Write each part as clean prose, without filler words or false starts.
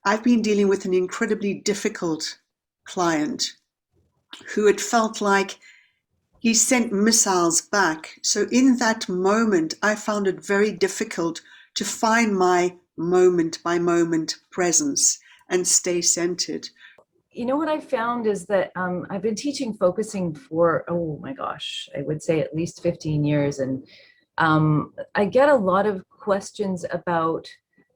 I've been dealing with an incredibly difficult client who it felt like he sent missiles back. So in that moment, I found it very difficult to find my moment by moment presence and stay centered. You know what I found is that I've been teaching focusing for, oh my gosh, I would say at least 15 years. And I get a lot of questions about,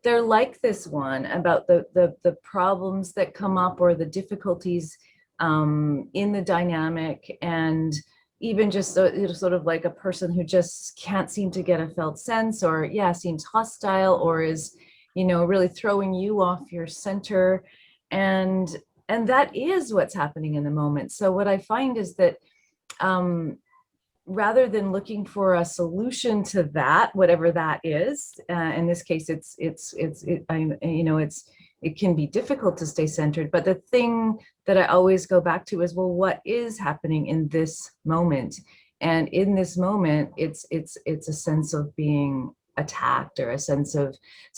they're like this one, about the problems that come up or the difficulties in the dynamic, and even just sort of like a person who just can't seem to get a felt sense, or seems hostile, or is, really throwing you off your center. And that is what's happening in the moment. So what I find is that rather than looking for a solution to that, whatever that is, in this case, it can be difficult to stay centered. But the thing that I always go back to is, well, what is happening in this moment? And in this moment, it's a sense of being attacked, or a sense of,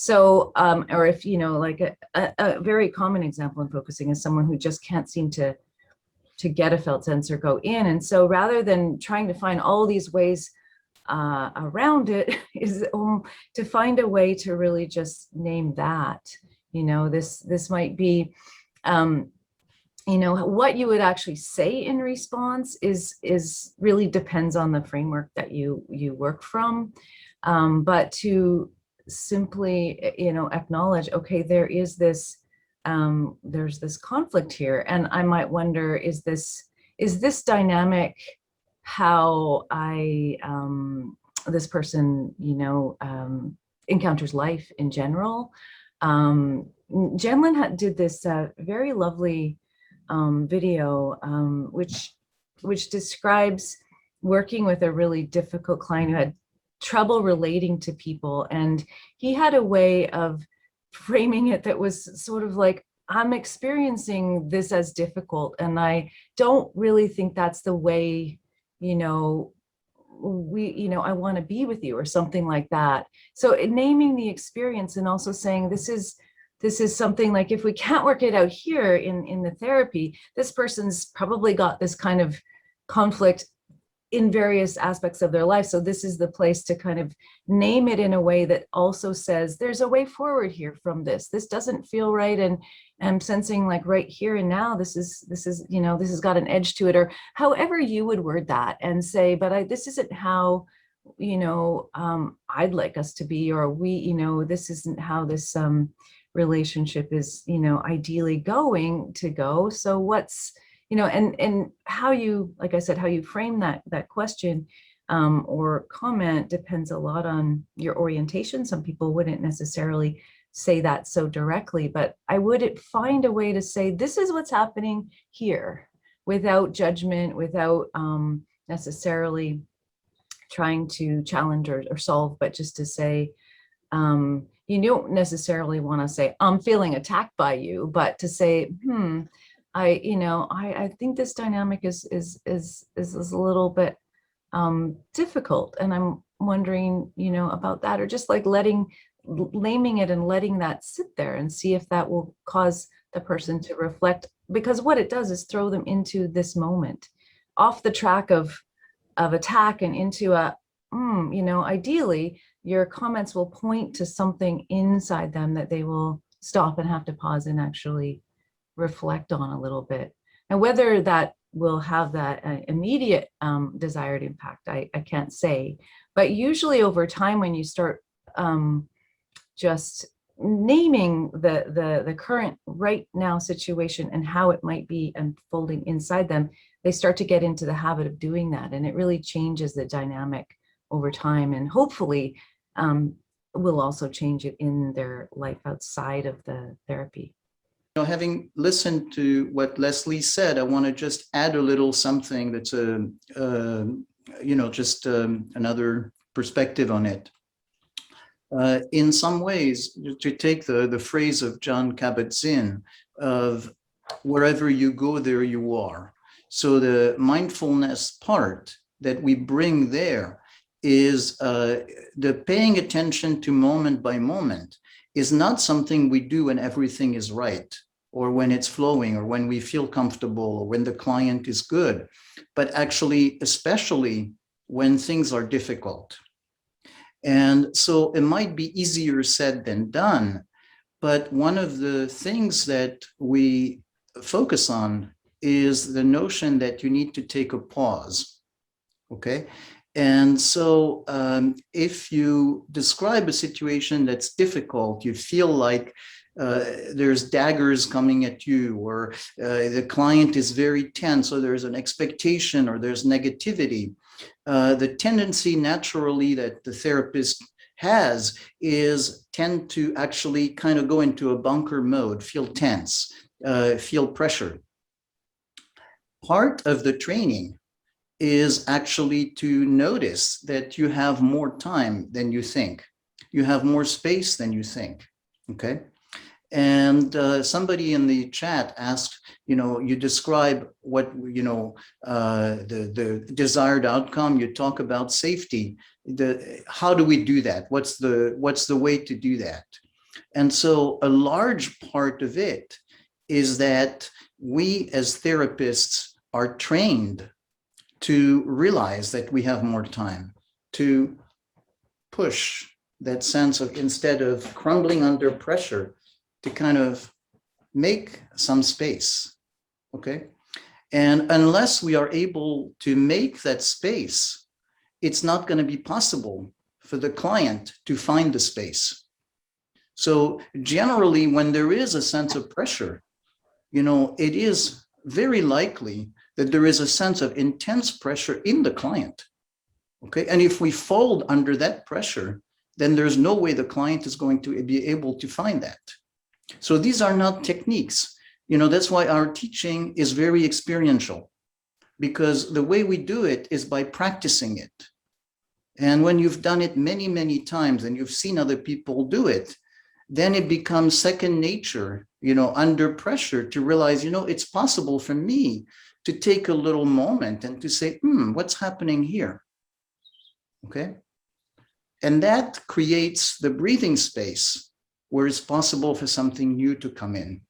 or if, like a very common example in focusing is someone who just can't seem to get a felt sense or go in. And so rather than trying to find all these ways around it, is to find a way to really just name that, this might be, what you would actually say in response is really depends on the framework that you work from. But to simply, acknowledge, okay, there's this conflict here, and I might wonder, is this dynamic how this person, encounters life in general? Jan Winhall did this very lovely video, which describes working with a really difficult client who had trouble relating to people. And he had a way of framing it that was sort of like, I'm experiencing this as difficult, and I don't really think that's the way, I want to be with you, or something like that. So naming the experience, and also saying, this is something like, if we can't work it out here in the therapy, this person's probably got this kind of conflict in various aspects of their life. So this is the place to kind of name it in a way that also says, there's a way forward here from this. This doesn't feel right. And I'm sensing, like, right here and now, this is, this has got an edge to it, or however you would word that, and say, but this isn't how, I'd like us to be, or we, this isn't how this relationship is, ideally going to go. So what's, and how you, like I said, how you frame that question or comment depends a lot on your orientation. Some people wouldn't necessarily say that so directly, but I would find a way to say, this is what's happening here, without judgment, without necessarily trying to challenge or solve, but just to say, you don't necessarily want to say, I'm feeling attacked by you, but to say, I think this dynamic is a little bit difficult, and I'm wondering, about that, or just like naming it and letting that sit there, and see if that will cause the person to reflect, because what it does is throw them into this moment, off the track of attack, and into ideally your comments will point to something inside them that they will stop and have to pause and actually reflect on a little bit. And whether that will have that immediate desired impact, I can't say. But usually over time, when you start just naming the current right now situation and how it might be unfolding inside them, they start to get into the habit of doing that. And it really changes the dynamic over time, and hopefully will also change it in their life outside of the therapy. Having listened to what Leslie said, I want to just add a little something that's another perspective on it. In some ways, to take the phrase of Jon Kabat-Zinn of wherever you go, there you are. So the mindfulness part that we bring there is the paying attention to moment by moment is not something we do when everything is right, or when it's flowing, or when we feel comfortable, or when the client is good, but actually, especially when things are difficult. And so it might be easier said than done, but one of the things that we focus on is the notion that you need to take a pause, okay? And so if you describe a situation that's difficult, you feel like there's daggers coming at you, or the client is very tense, or there's an expectation, or there's negativity, the tendency naturally that the therapist has is tend to actually kind of go into a bunker mode, feel tense, feel pressure. Part of the training is actually to notice that you have more time than you think. You have more space than you think, okay? And somebody in the chat asked, you describe what, the desired outcome, you talk about safety. How do we do that? What's the way to do that? And so a large part of it is that we as therapists are trained to realize that we have more time, to push that sense of, instead of crumbling under pressure, to kind of make some space, okay? And unless we are able to make that space, it's not going to be possible for the client to find the space. So generally, when there is a sense of pressure, it is very likely that there is a sense of intense pressure in the client, okay? And if we fold under that pressure, then there's no way the client is going to be able to find that. So these are not techniques. That's why our teaching is very experiential, because the way we do it is by practicing it. And when you've done it many, many times and you've seen other people do it, then it becomes second nature, under pressure, to realize, it's possible for me to take a little moment and to say, what's happening here? Okay. And that creates the breathing space where it's possible for something new to come in.